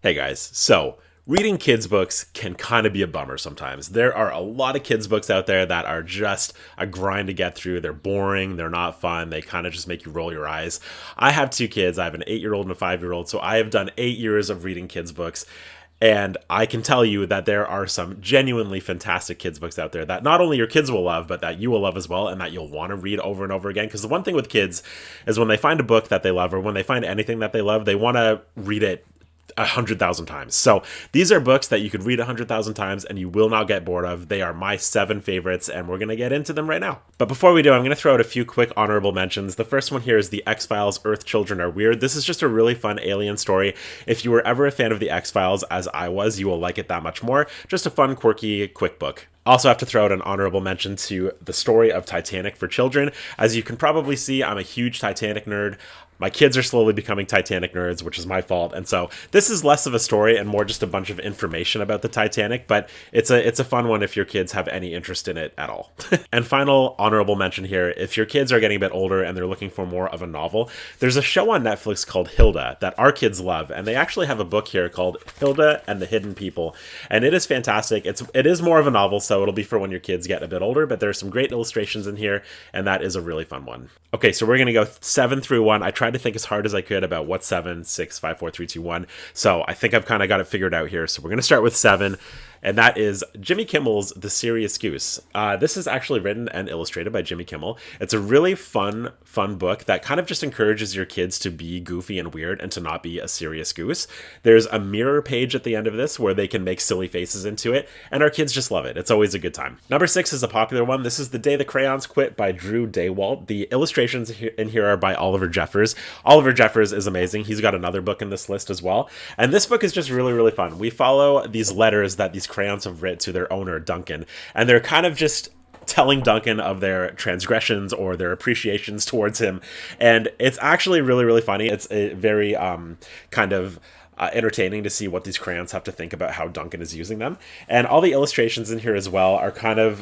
Hey guys, so reading kids' books can kind of be a bummer sometimes. There are a lot of kids' books out there that are just a grind to get through. They're boring, they're not fun, they kind of just make you roll your eyes. I have two kids, I have an 8-year-old and a 5-year-old, so I have done 8 years of reading kids' books. And I can tell you that there are some genuinely fantastic kids' books out there that not only your kids will love, but that you will love as well, and that you'll want to read over and over again. Because the one thing with kids is when they find a book that they love, or when they find anything that they love, they want to read it 100,000 times. So these are books that you could read 100,000 times and you will not get bored of. They are my 7 favorites, and we're going to get into them right now. But before we do, I'm going to throw out a few quick honorable mentions. The first one here is The X-Files: Earth Children Are Weird. This is just a really fun alien story. If you were ever a fan of The X-Files, as I was, you will like it that much more. Just a fun, quirky, quick book. Also have to throw out an honorable mention to The Story of Titanic for Children. As you can probably see, I'm a huge Titanic nerd. My kids are slowly becoming Titanic nerds, which is my fault. And so this is less of a story and more just a bunch of information about the Titanic, but it's a fun one if your kids have any interest in it at all. And final honorable mention here, if your kids are getting a bit older and they're looking for more of a novel, there's a show on Netflix called Hilda that our kids love, and they actually have a book here called Hilda and the Hidden People, and it is fantastic. It is more of a novel, so it'll be for when your kids get a bit older, but there's some great illustrations in here, and that is a really fun one. Okay, so we're going to go 7 through 1. I tried to think as hard as I could about what 7, 6, 5, 4, 3, 2, 1. So I think I've kind of got it figured out here. So we're going to start with 7, and that is Jimmy Kimmel's The Serious Goose. This is actually written and illustrated by Jimmy Kimmel. It's a really fun book that kind of just encourages your kids to be goofy and weird and to not be a serious goose. There's a mirror page at the end of this where they can make silly faces into it, and our kids just love it. It's always a good time. Number 6 is a popular one. This is The Day the Crayons Quit by Drew Daywalt. The illustrations in here are by Oliver Jeffers. Oliver Jeffers is amazing. He's got another book in this list as well. And this book is just really, really fun. We follow these letters that these crayons have written to their owner, Duncan, and they're kind of just telling Duncan of their transgressions or their appreciations towards him. And it's actually really, really funny. It's a very kind of entertaining to see what these crayons have to think about how Duncan is using them. And all the illustrations in here as well are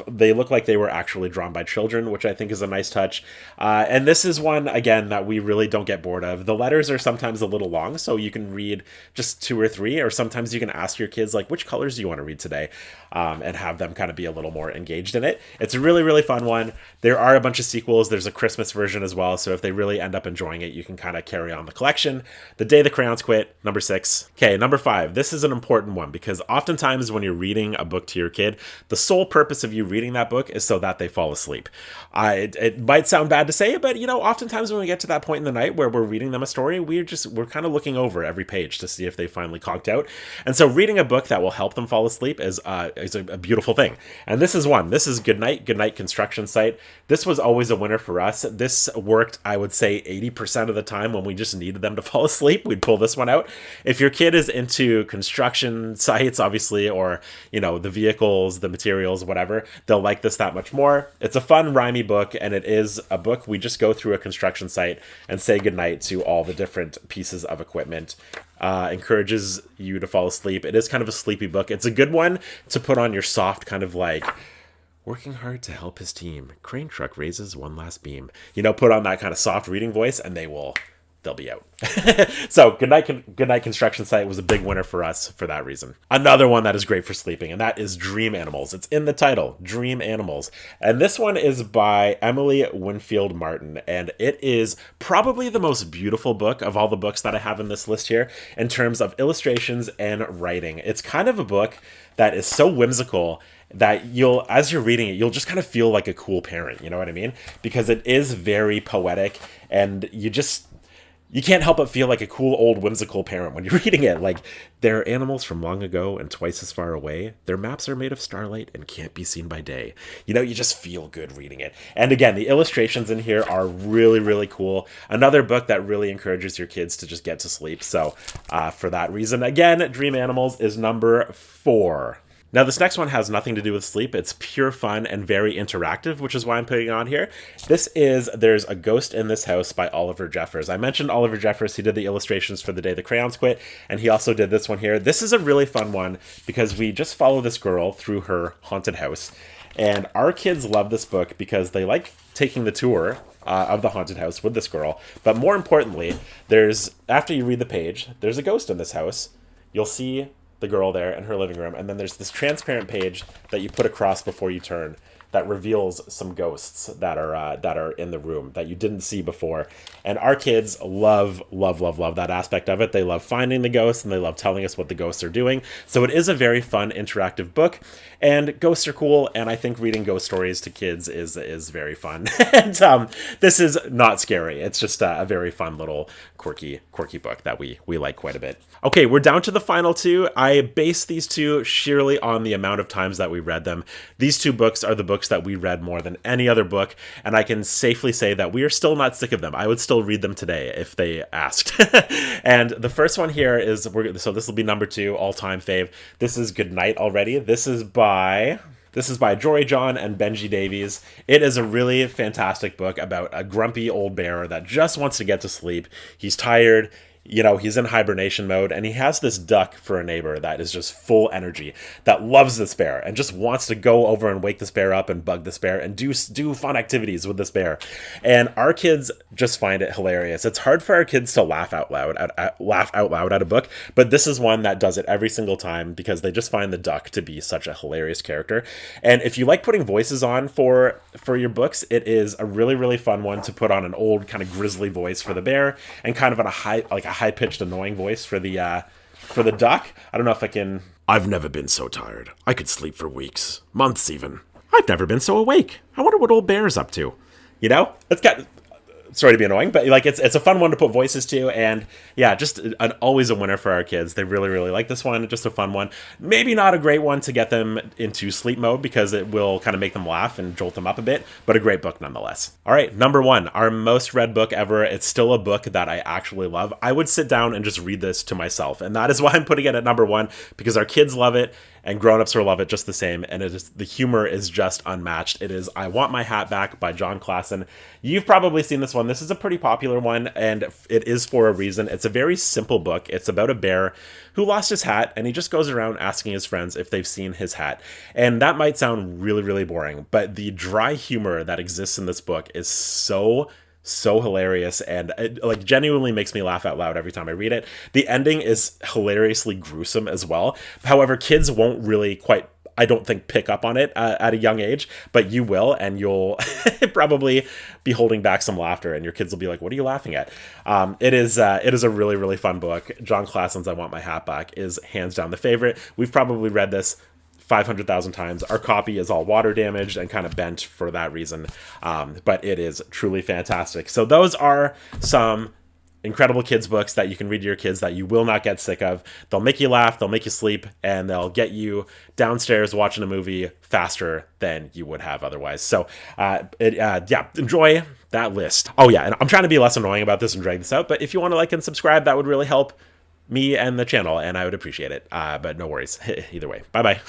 they look like they were actually drawn by children, which I think is a nice touch. And this is one, again, that we really don't get bored of. The letters are sometimes a little long, so you can read just 2 or 3, or sometimes you can ask your kids, like, which colors do you want to read today? And have them kind of be a little more engaged in it. It's a really, really fun one. There are a bunch of sequels. There's a Christmas version as well, so if they really end up enjoying it, you can kind of carry on the collection. The Day the Crayons Quit, number 6. Okay, number 5. This is an important one because oftentimes when you're reading a book to your kid, the sole purpose of you reading that book is so that they fall asleep. It might sound bad to say, but oftentimes when we get to that point in the night where we're reading them a story, we're kind of looking over every page to see if they finally conked out. And so reading a book that will help them fall asleep is a beautiful thing. And this is one. This is Goodnight Construction Site. This was always a winner for us. This worked, I would say, 80% of the time when we just needed them to fall asleep. We'd pull this one out. If your kid is into construction sites, obviously, or the vehicles, the materials, whatever, they'll like this that much more. It's a fun, rhymey book, and it is a book we just go through a construction site and say goodnight to all the different pieces of equipment. Encourages you to fall asleep. It is kind of a sleepy book. It's a good one to put on your soft kind of like working hard to help his team. Crane truck raises one last beam. Put on that kind of soft reading voice, and they'll be out. So Goodnight Construction Site was a big winner for us for that reason. Another one that is great for sleeping, and that is Dream Animals. It's in the title, Dream Animals. And this one is by Emily Winfield Martin, and it is probably the most beautiful book of all the books that I have in this list here in terms of illustrations and writing. It's kind of a book that is so whimsical that as you're reading it, you'll just kind of feel like a cool parent, you know what I mean? Because it is very poetic, and you can't help but feel like a cool old whimsical parent when you're reading it. Like, they're animals from long ago and twice as far away. Their maps are made of starlight and can't be seen by day. You just feel good reading it. And again, the illustrations in here are really, really cool. Another book that really encourages your kids to just get to sleep. So for that reason, again, Dream Animals is number 4. Now, this next one has nothing to do with sleep. It's pure fun and very interactive, which is why I'm putting it on here. There's a Ghost in This House by Oliver Jeffers. I mentioned Oliver Jeffers. He did the illustrations for The Day the Crayons Quit, and he also did this one here. This is a really fun one because we just follow this girl through her haunted house, and our kids love this book because they like taking the tour of the haunted house with this girl. But more importantly, after you read the page, there's a ghost in this house. you'll see the girl there in her living room, and then there's this transparent page that you put across before you turn that reveals some ghosts that are in the room that you didn't see before. And our kids love that aspect of it. They love finding the ghosts and they love telling us what the ghosts are doing. So it is a very fun interactive book, and ghosts are cool. And I think reading ghost stories to kids is very fun. And this is not scary. It's just a very fun little quirky book that we like quite a bit. Okay, we're down to the final two. I base these two sheerly on the amount of times that we read them. These two books are the books that we read more than any other book, and I can safely say that we are still not sick of them. I would still read them today if they asked. And the first one here is, so this will be number 2, all-time fave. This is Goodnight Already. This is by Jory John and Benji Davies. It is a really fantastic book about a grumpy old bear that just wants to get to sleep. He's tired. He's in hibernation mode, and he has this duck for a neighbor that is just full energy, that loves this bear and just wants to go over and wake this bear up and bug this bear and do fun activities with this bear. And our kids just find it hilarious. It's hard for our kids to laugh out loud at a book, but this is one that does it every single time because they just find the duck to be such a hilarious character. And if you like putting voices on for your books, it is a really, really fun one to put on an old kind of grizzly voice for the bear and kind of on a high-pitched annoying voice for the duck. I don't know if I can. I've never been so tired. I could sleep for weeks, months even. I've never been so awake. I wonder what old bear's up to. It's got. Sorry to be annoying, but it's a fun one to put voices to, and yeah, just always a winner for our kids. They really, really like this one. Just a fun one. Maybe not a great one to get them into sleep mode because it will kind of make them laugh and jolt them up a bit, but a great book nonetheless. All right, number 1, our most read book ever. It's still a book that I actually love. I would sit down and just read this to myself, and that is why I'm putting it at number 1, because our kids love it. And grown-ups will love it just the same, and the humor is just unmatched. It is I Want My Hat Back by John Klassen. You've probably seen this one. This is a pretty popular one, and it is for a reason. It's a very simple book. It's about a bear who lost his hat, and he just goes around asking his friends if they've seen his hat. And that might sound really, really boring, but the dry humor that exists in this book is so hilarious, and it genuinely makes me laugh out loud every time I read it. The ending is hilariously gruesome as well. However, kids won't really quite, I don't think, pick up on it at a young age, but you will, and you'll probably be holding back some laughter, and your kids will be like, what are you laughing at? It is a really, really fun book. John Klassen's I Want My Hat Back is hands down the favorite. We've probably read this 500,000 times. Our copy is all water damaged and kind of bent for that reason, but it is truly fantastic. So those are some incredible kids books that you can read to your kids that you will not get sick of. They'll make you laugh, they'll make you sleep, and they'll get you downstairs watching a movie faster than you would have otherwise. So enjoy that list. Oh yeah, and I'm trying to be less annoying about this and drag this out, but if you want to like and subscribe, that would really help me and the channel, and I would appreciate it. But no worries. Either way, bye bye.